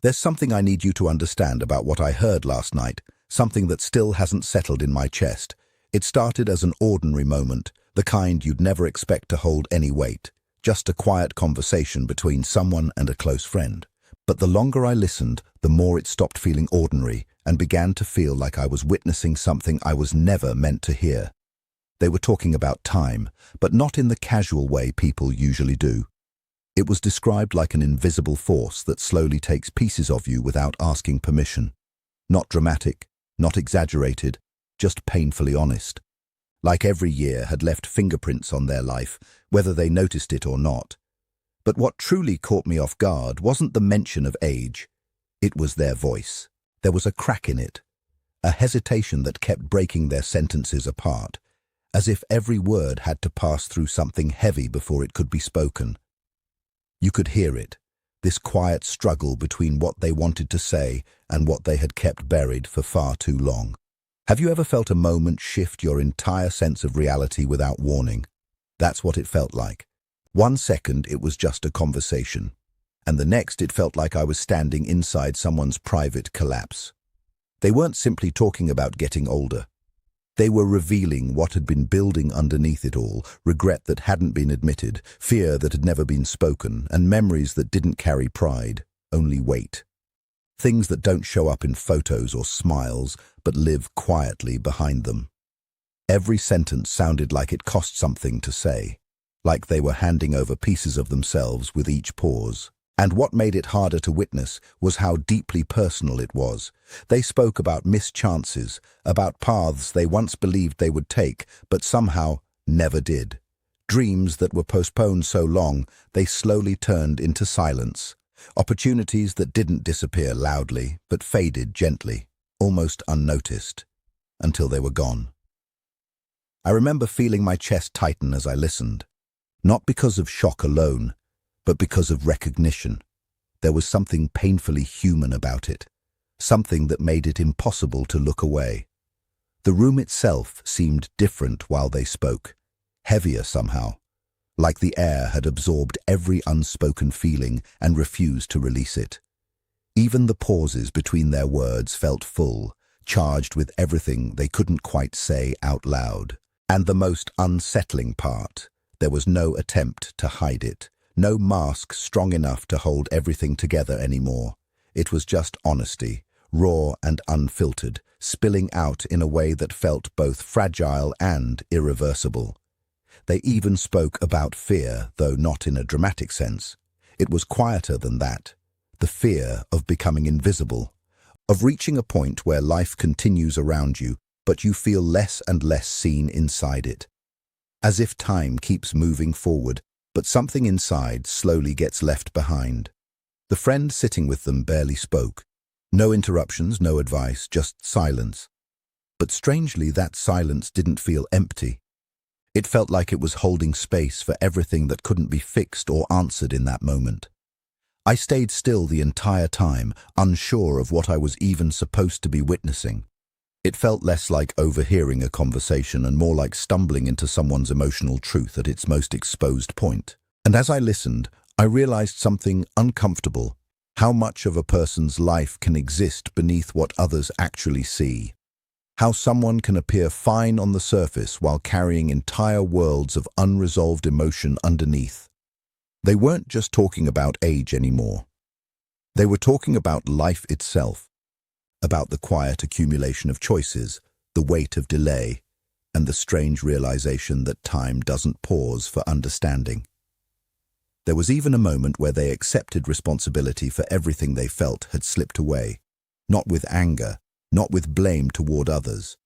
There's something I need you to understand about what I heard last night, something that still hasn't settled in my chest. It started as an ordinary moment, the kind you'd never expect to hold any weight, just a quiet conversation between someone and a close friend. But the longer I listened, the more it stopped feeling ordinary and began to feel like I was witnessing something I was never meant to hear. They were talking about time, but not in the casual way people usually do. It was described like an invisible force that slowly takes pieces of you without asking permission. Not dramatic, not exaggerated, just painfully honest. Like every year had left fingerprints on their life, whether they noticed it or not. But what truly caught me off guard wasn't the mention of age. It was their voice. There was a crack in it, a hesitation that kept breaking their sentences apart, as if every word had to pass through something heavy before it could be spoken. You could hear it, this quiet struggle between what they wanted to say and what they had kept buried for far too long. Have you ever felt a moment shift your entire sense of reality without warning? That's what it felt like. 1 second it was just a conversation, and the next it felt like I was standing inside someone's private collapse. They weren't simply talking about getting older. They were revealing what had been building underneath it all, regret that hadn't been admitted, fear that had never been spoken, and memories that didn't carry pride, only weight. Things that don't show up in photos or smiles, but live quietly behind them. Every sentence sounded like it cost something to say, like they were handing over pieces of themselves with each pause. And what made it harder to witness was how deeply personal it was. They spoke about missed chances, about paths they once believed they would take, but somehow never did. Dreams that were postponed so long, they slowly turned into silence. Opportunities that didn't disappear loudly, but faded gently, almost unnoticed, until they were gone. I remember feeling my chest tighten as I listened, not because of shock alone, but because of recognition. There was something painfully human about it, something that made it impossible to look away. The room itself seemed different while they spoke, heavier somehow, like the air had absorbed every unspoken feeling and refused to release it. Even the pauses between their words felt full, charged with everything they couldn't quite say out loud. And the most unsettling part, there was no attempt to hide it. No mask strong enough to hold everything together anymore. It was just honesty, raw and unfiltered, spilling out in a way that felt both fragile and irreversible. They even spoke about fear, though not in a dramatic sense. It was quieter than that. The fear of becoming invisible, of reaching a point where life continues around you, but you feel less and less seen inside it. As if time keeps moving forward, but something inside slowly gets left behind. The friend sitting with them barely spoke. No interruptions, no advice, just silence. But strangely, that silence didn't feel empty. It felt like it was holding space for everything that couldn't be fixed or answered in that moment. I stayed still the entire time, unsure of what I was even supposed to be witnessing. It felt less like overhearing a conversation and more like stumbling into someone's emotional truth at its most exposed point. And as I listened, I realized something uncomfortable: how much of a person's life can exist beneath what others actually see. How someone can appear fine on the surface while carrying entire worlds of unresolved emotion underneath. They weren't just talking about age anymore. They were talking about life itself. About the quiet accumulation of choices, the weight of delay, and the strange realization that time doesn't pause for understanding. There was even a moment where they accepted responsibility for everything they felt had slipped away, not with anger, not with blame toward others,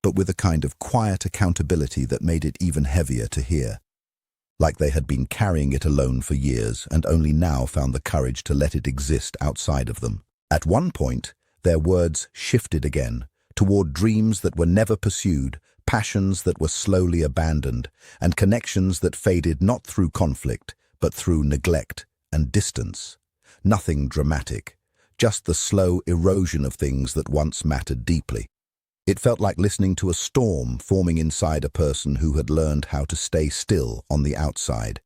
but with a kind of quiet accountability that made it even heavier to hear. Like they had been carrying it alone for years and only now found the courage to let it exist outside of them. At one point, their words shifted again, toward dreams that were never pursued, passions that were slowly abandoned, and connections that faded not through conflict, but through neglect and distance. Nothing dramatic, just the slow erosion of things that once mattered deeply. It felt like listening to a storm forming inside a person who had learned how to stay still on the outside.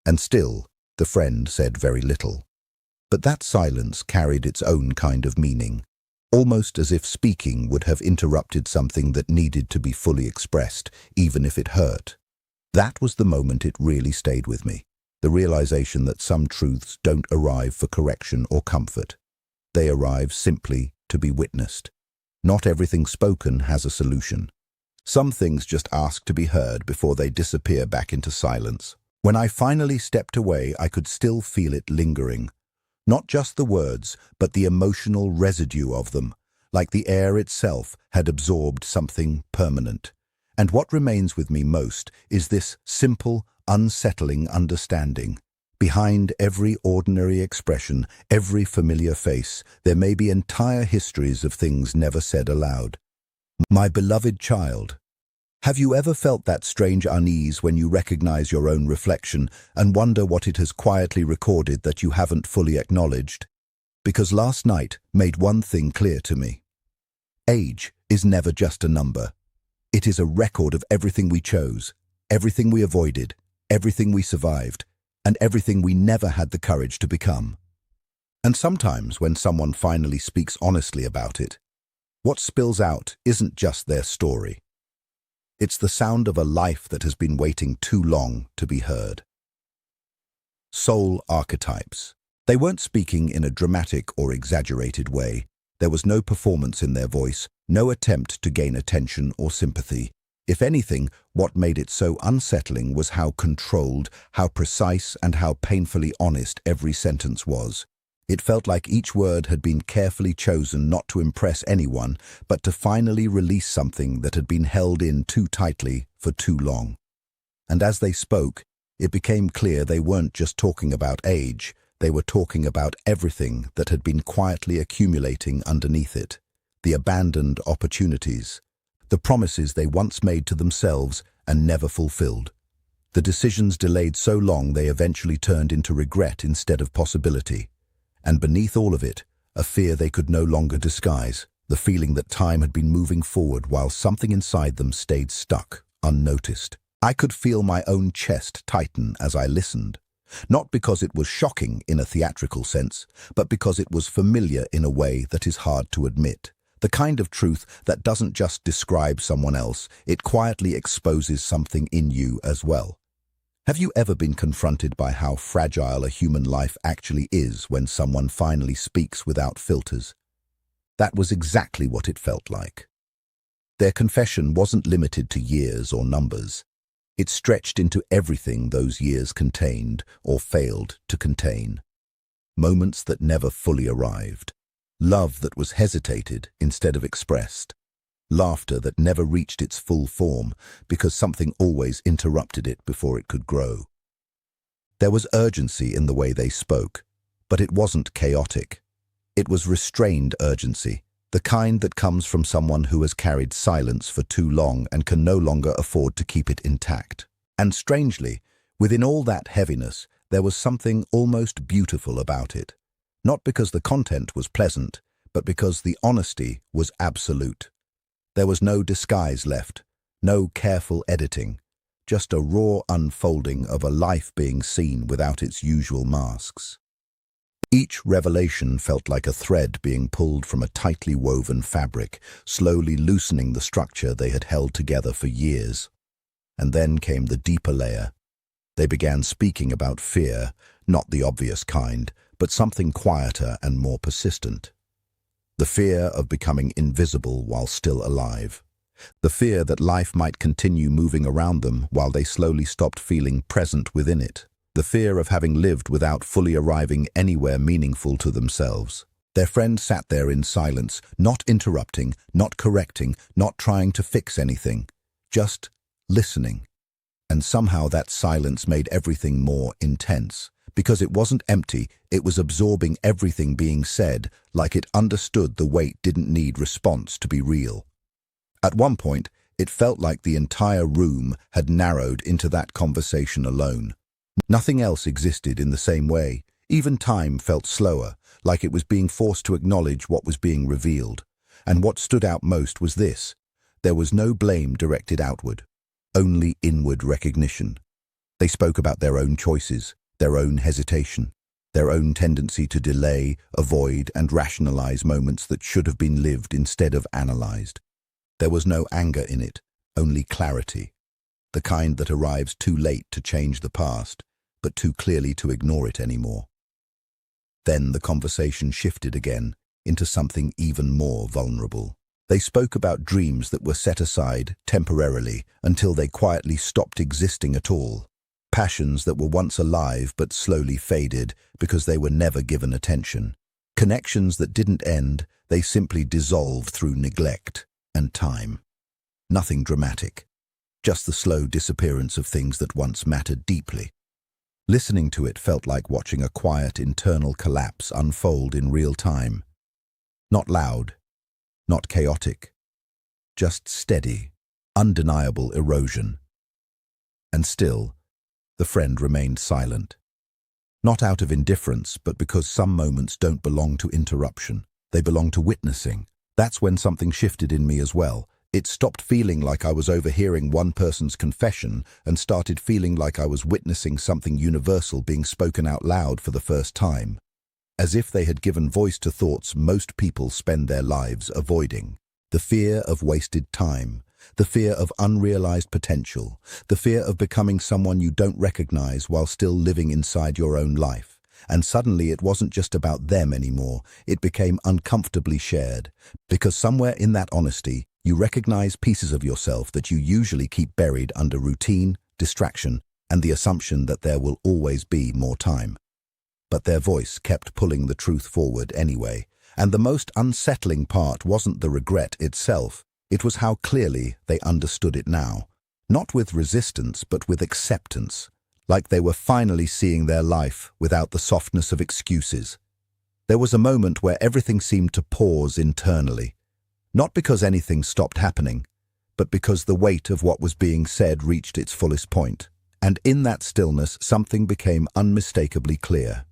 And still, the friend said very little. But that silence carried its own kind of meaning, almost as if speaking would have interrupted something that needed to be fully expressed, even if it hurt. That was the moment it really stayed with me, the realization that some truths don't arrive for correction or comfort. They arrive simply to be witnessed. Not everything spoken has a solution. Some things just ask to be heard before they disappear back into silence. When I finally stepped away, I could still feel it lingering. Not just the words, but the emotional residue of them, like the air itself had absorbed something permanent. And what remains with me most is this simple, unsettling understanding. Behind every ordinary expression, every familiar face, there may be entire histories of things never said aloud. My beloved child, have you ever felt that strange unease when you recognize your own reflection and wonder what it has quietly recorded that you haven't fully acknowledged? Because last night made one thing clear to me. Age is never just a number. It is a record of everything we chose, everything we avoided, everything we survived, and everything we never had the courage to become. And sometimes when someone finally speaks honestly about it, what spills out isn't just their story. It's the sound of a life that has been waiting too long to be heard. Soul archetypes. They weren't speaking in a dramatic or exaggerated way. There was no performance in their voice, no attempt to gain attention or sympathy. If anything, what made it so unsettling was how controlled, how precise, and how painfully honest every sentence was. It felt like each word had been carefully chosen not to impress anyone, but to finally release something that had been held in too tightly for too long. And as they spoke, it became clear they weren't just talking about age, they were talking about everything that had been quietly accumulating underneath it. The abandoned opportunities, the promises they once made to themselves and never fulfilled. The decisions delayed so long they eventually turned into regret instead of possibility. And beneath all of it, a fear they could no longer disguise, the feeling that time had been moving forward while something inside them stayed stuck, unnoticed. I could feel my own chest tighten as I listened, not because it was shocking in a theatrical sense, but because it was familiar in a way that is hard to admit. The kind of truth that doesn't just describe someone else, it quietly exposes something in you as well. Have you ever been confronted by how fragile a human life actually is when someone finally speaks without filters? That was exactly what it felt like. Their confession wasn't limited to years or numbers. It stretched into everything those years contained or failed to contain. Moments that never fully arrived. Love that was hesitated instead of expressed. Laughter that never reached its full form because something always interrupted it before it could grow. There was urgency in the way they spoke, but it wasn't chaotic. It was restrained urgency, the kind that comes from someone who has carried silence for too long and can no longer afford to keep it intact. And strangely, within all that heaviness, there was something almost beautiful about it. Not because the content was pleasant, but because the honesty was absolute. There was no disguise left, no careful editing, just a raw unfolding of a life being seen without its usual masks. Each revelation felt like a thread being pulled from a tightly woven fabric, slowly loosening the structure they had held together for years. And then came the deeper layer. They began speaking about fear, not the obvious kind, but something quieter and more persistent. The fear of becoming invisible while still alive. The fear that life might continue moving around them while they slowly stopped feeling present within it. The fear of having lived without fully arriving anywhere meaningful to themselves. Their friend sat there in silence, not interrupting, not correcting, not trying to fix anything, just listening. And somehow that silence made everything more intense. Because it wasn't empty, it was absorbing everything being said, like it understood the weight didn't need response to be real. At one point, it felt like the entire room had narrowed into that conversation alone. Nothing else existed in the same way. Even time felt slower, like it was being forced to acknowledge what was being revealed. And what stood out most was this. There was no blame directed outward, only inward recognition. They spoke about their own choices, their own hesitation, their own tendency to delay, avoid, and rationalize moments that should have been lived instead of analyzed. There was no anger in it, only clarity, the kind that arrives too late to change the past, but too clearly to ignore it anymore. Then the conversation shifted again into something even more vulnerable. They spoke about dreams that were set aside temporarily until they quietly stopped existing at all. Passions that were once alive but slowly faded because they were never given attention. Connections that didn't end, they simply dissolved through neglect and time. Nothing dramatic, just the slow disappearance of things that once mattered deeply. Listening to it felt like watching a quiet internal collapse unfold in real time. Not loud, not chaotic, just steady, undeniable erosion. And still, the friend remained silent. Not out of indifference, but because some moments don't belong to interruption. They belong to witnessing. That's when something shifted in me as well. It stopped feeling like I was overhearing one person's confession and started feeling like I was witnessing something universal being spoken out loud for the first time. As if they had given voice to thoughts most people spend their lives avoiding. The fear of wasted time, the fear of unrealized potential, the fear of becoming someone you don't recognize while still living inside your own life. And suddenly it wasn't just about them anymore, it became uncomfortably shared. Because somewhere in that honesty, you recognize pieces of yourself that you usually keep buried under routine, distraction, and the assumption that there will always be more time. But their voice kept pulling the truth forward anyway, and the most unsettling part wasn't the regret itself, it was how clearly they understood it now. Not with resistance, but with acceptance, like they were finally seeing their life without the softness of excuses. There was a moment where everything seemed to pause internally, not because anything stopped happening, but because the weight of what was being said reached its fullest point. And in that stillness, something became unmistakably clear.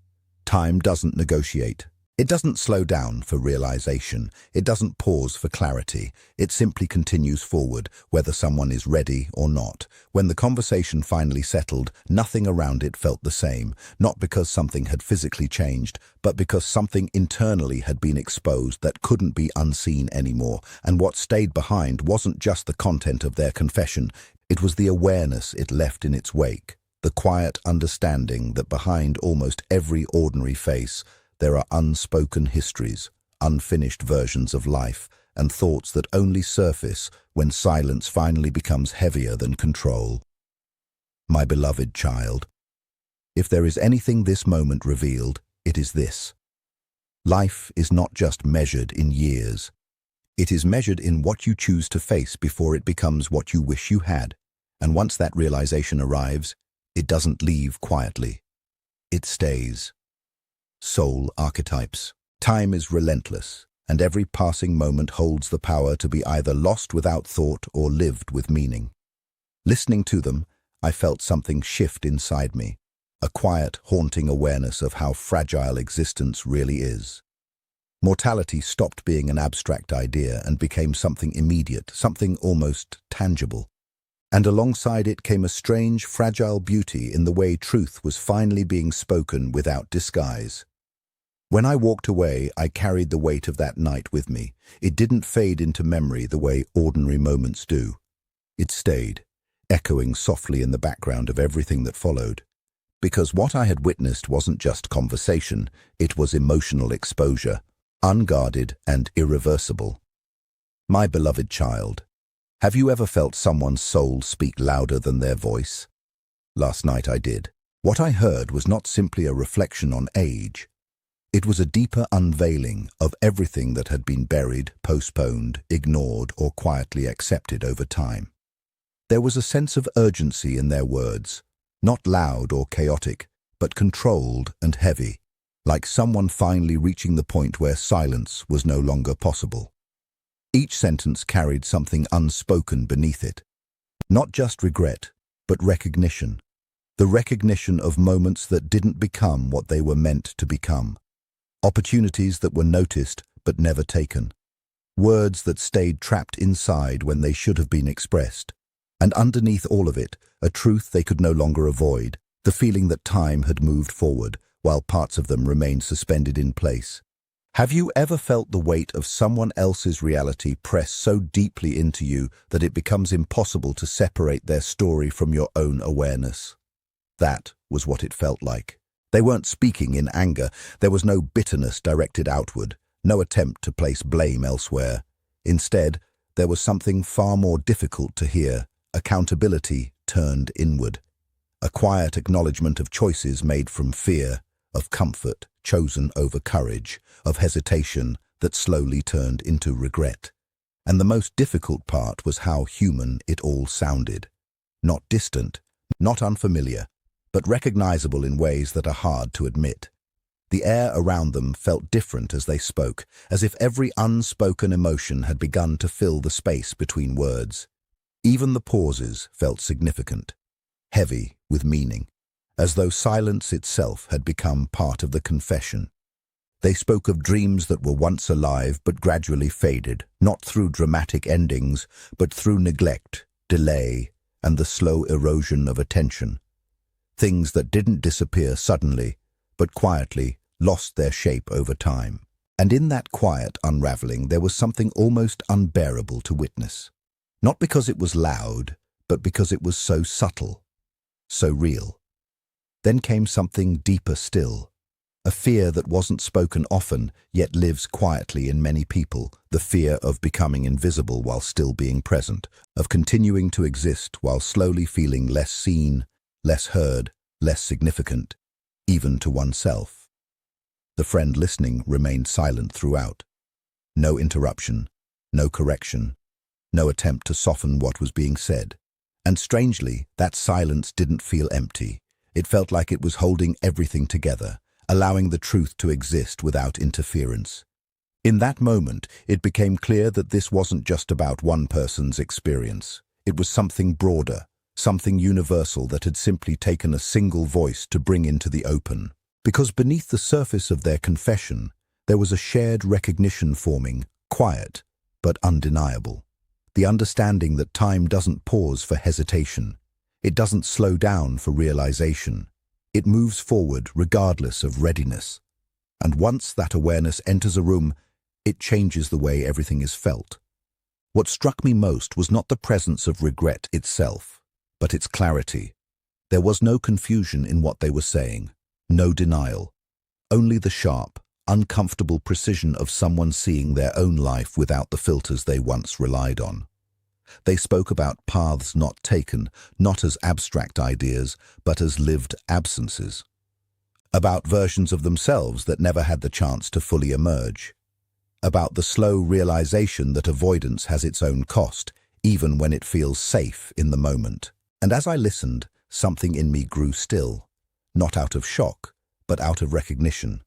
Time doesn't negotiate. It doesn't slow down for realization. It doesn't pause for clarity. It simply continues forward, whether someone is ready or not. When the conversation finally settled, nothing around it felt the same, not because something had physically changed, but because something internally had been exposed that couldn't be unseen anymore. And what stayed behind wasn't just the content of their confession, it was the awareness it left in its wake. The quiet understanding that behind almost every ordinary face, there are unspoken histories, unfinished versions of life, and thoughts that only surface when silence finally becomes heavier than control. My beloved child, if there is anything this moment revealed, it is this. Life is not just measured in years. It is measured in what you choose to face before it becomes what you wish you had. And once that realization arrives, it doesn't leave quietly. It stays. Soul archetypes. Time is relentless, and every passing moment holds the power to be either lost without thought or lived with meaning. Listening to them, I felt something shift inside me, a quiet, haunting awareness of how fragile existence really is. Mortality stopped being an abstract idea and became something immediate, something almost tangible. And alongside it came a strange, fragile beauty in the way truth was finally being spoken without disguise. When I walked away, I carried the weight of that night with me. It didn't fade into memory the way ordinary moments do. It stayed, echoing softly in the background of everything that followed. Because what I had witnessed wasn't just conversation, it was emotional exposure, unguarded and irreversible. My beloved child, have you ever felt someone's soul speak louder than their voice? Last night I did. What I heard was not simply a reflection on age. It was a deeper unveiling of everything that had been buried, postponed, ignored, or quietly accepted over time. There was a sense of urgency in their words, not loud or chaotic, but controlled and heavy, like someone finally reaching the point where silence was no longer possible. Each sentence carried something unspoken beneath it. Not just regret, but recognition. The recognition of moments that didn't become what they were meant to become. Opportunities that were noticed but never taken. Words that stayed trapped inside when they should have been expressed. And underneath all of it, a truth they could no longer avoid, the feeling that time had moved forward, while parts of them remained suspended in place. Have you ever felt the weight of someone else's reality press so deeply into you that it becomes impossible to separate their story from your own awareness? That was what it felt like. They weren't speaking in anger. There was no bitterness directed outward, no attempt to place blame elsewhere. Instead, there was something far more difficult to hear: accountability turned inward. A quiet acknowledgement of choices made from fear, of comfort chosen over courage, of hesitation that slowly turned into regret. And the most difficult part was how human it all sounded. Not distant, not unfamiliar, but recognizable in ways that are hard to admit. The air around them felt different as they spoke, as if every unspoken emotion had begun to fill the space between words. Even the pauses felt significant, heavy with meaning, as though silence itself had become part of the confession. They spoke of dreams that were once alive but gradually faded, not through dramatic endings, but through neglect, delay, and the slow erosion of attention. Things that didn't disappear suddenly, but quietly lost their shape over time. And in that quiet unraveling there was something almost unbearable to witness. Not because it was loud, but because it was so subtle, so real. Then came something deeper still, a fear that wasn't spoken often, yet lives quietly in many people, the fear of becoming invisible while still being present, of continuing to exist while slowly feeling less seen, less heard, less significant, even to oneself. The friend listening remained silent throughout. No interruption, no correction, no attempt to soften what was being said. And strangely, that silence didn't feel empty. It felt like it was holding everything together, allowing the truth to exist without interference. In that moment, it became clear that this wasn't just about one person's experience. It was something broader, something universal that had simply taken a single voice to bring into the open. Because beneath the surface of their confession, there was a shared recognition forming, quiet but undeniable. The understanding that time doesn't pause for hesitation. It doesn't slow down for realization. It moves forward regardless of readiness. And once that awareness enters a room, it changes the way everything is felt. What struck me most was not the presence of regret itself, but its clarity. There was no confusion in what they were saying, no denial, only the sharp, uncomfortable precision of someone seeing their own life without the filters they once relied on. They spoke about paths not taken, not as abstract ideas, but as lived absences. About versions of themselves that never had the chance to fully emerge. About the slow realization that avoidance has its own cost, even when it feels safe in the moment. And as I listened, something in me grew still, not out of shock, but out of recognition.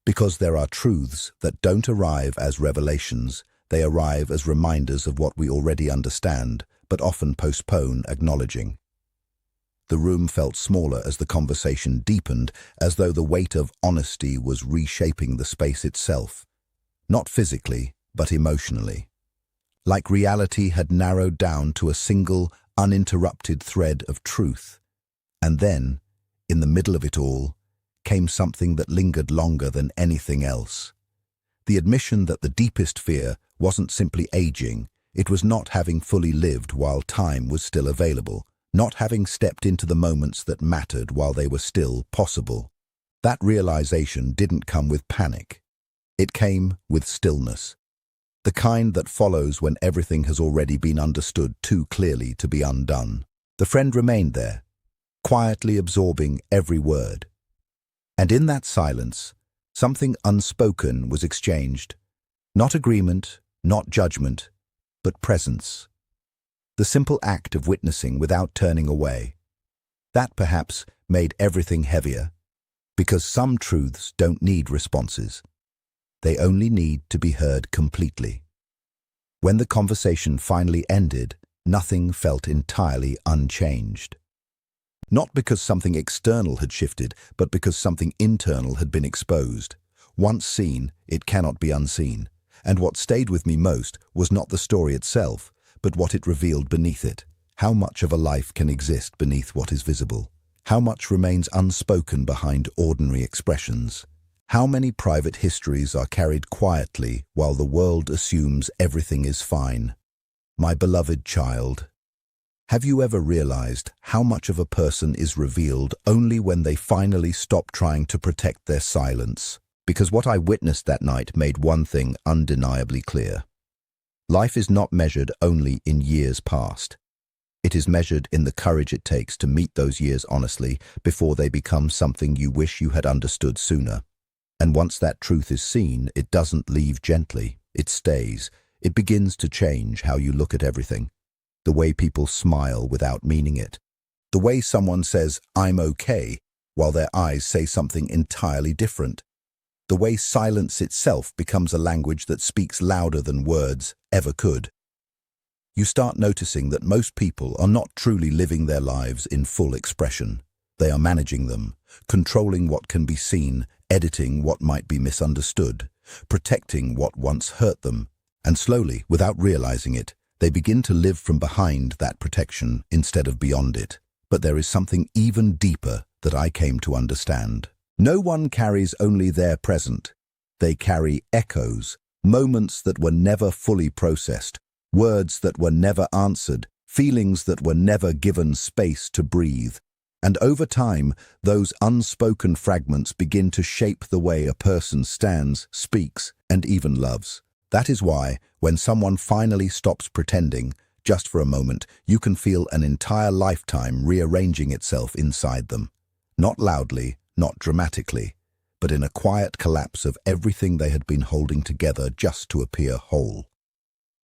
Because there are truths that don't arrive as revelations, they arrive as reminders of what we already understand, but often postpone acknowledging. The room felt smaller as the conversation deepened, as though the weight of honesty was reshaping the space itself. Not physically, but emotionally. Like reality had narrowed down to a single, uninterrupted thread of truth. And then, in the middle of it all, came something that lingered longer than anything else. The admission that the deepest fear wasn't simply aging, it was not having fully lived while time was still available, not having stepped into the moments that mattered while they were still possible. That realization didn't come with panic. It came with stillness. The kind that follows when everything has already been understood too clearly to be undone. The friend remained there, quietly absorbing every word. And in that silence, something unspoken was exchanged. Not agreement, not judgment, but presence. The simple act of witnessing without turning away. That perhaps made everything heavier, because some truths don't need responses. They only need to be heard completely. When the conversation finally ended, nothing felt entirely unchanged. Not because something external had shifted, but because something internal had been exposed. Once seen, it cannot be unseen. And what stayed with me most was not the story itself, but what it revealed beneath it. How much of a life can exist beneath what is visible? How much remains unspoken behind ordinary expressions? How many private histories are carried quietly while the world assumes everything is fine? My beloved child, have you ever realized how much of a person is revealed only when they finally stop trying to protect their silence? Because what I witnessed that night made one thing undeniably clear. Life is not measured only in years past. It is measured in the courage it takes to meet those years honestly before they become something you wish you had understood sooner. And once that truth is seen, it doesn't leave gently. It stays. It begins to change how you look at everything. The way people smile without meaning it. The way someone says, "I'm okay," while their eyes say something entirely different. The way silence itself becomes a language that speaks louder than words ever could. You start noticing that most people are not truly living their lives in full expression. They are managing them, controlling what can be seen, editing what might be misunderstood, protecting what once hurt them, and slowly, without realizing it, they begin to live from behind that protection instead of beyond it. But there is something even deeper that I came to understand. No one carries only their present. They carry echoes, moments that were never fully processed, words that were never answered, feelings that were never given space to breathe. And over time, those unspoken fragments begin to shape the way a person stands, speaks, and even loves. That is why, when someone finally stops pretending, just for a moment, you can feel an entire lifetime rearranging itself inside them. Not loudly, not dramatically, but in a quiet collapse of everything they had been holding together just to appear whole.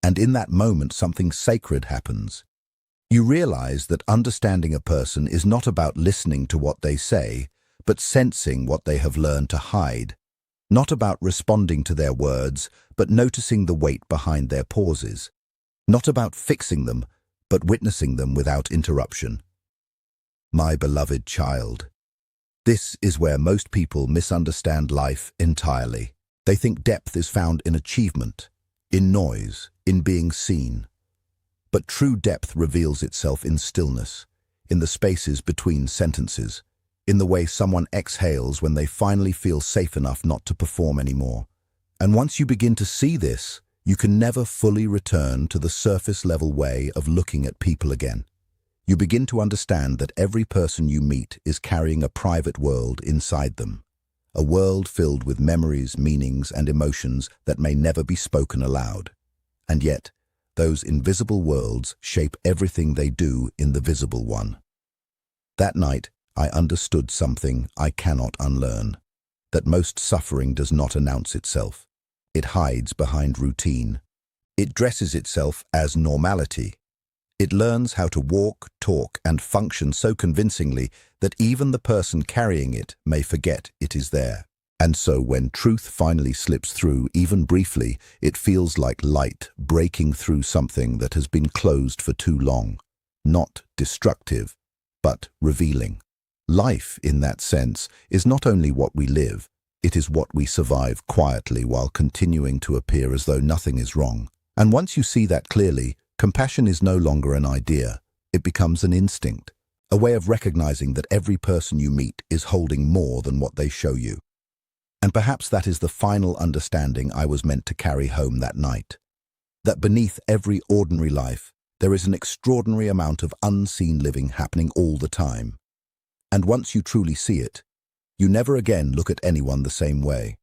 And in that moment, something sacred happens. You realize that understanding a person is not about listening to what they say, but sensing what they have learned to hide. Not about responding to their words, but noticing the weight behind their pauses. Not about fixing them, but witnessing them without interruption. My beloved child, this is where most people misunderstand life entirely. They think depth is found in achievement, in noise, in being seen. But true depth reveals itself in stillness, in the spaces between sentences, in the way someone exhales when they finally feel safe enough not to perform anymore. And once you begin to see this, you can never fully return to the surface-level way of looking at people again. You begin to understand that every person you meet is carrying a private world inside them, a world filled with memories, meanings, and emotions that may never be spoken aloud. And yet, those invisible worlds shape everything they do in the visible one. That night, I understood something I cannot unlearn, that most suffering does not announce itself. It hides behind routine. It dresses itself as normality. It learns how to walk, talk, and function so convincingly that even the person carrying it may forget it is there. And so when truth finally slips through, even briefly, it feels like light breaking through something that has been closed for too long. Not destructive, but revealing. Life, in that sense, is not only what we live, it is what we survive quietly while continuing to appear as though nothing is wrong. And once you see that clearly, compassion is no longer an idea. It becomes an instinct, a way of recognizing that every person you meet is holding more than what they show you. And perhaps that is the final understanding I was meant to carry home that night. That beneath every ordinary life, there is an extraordinary amount of unseen living happening all the time. And once you truly see it, you never again look at anyone the same way.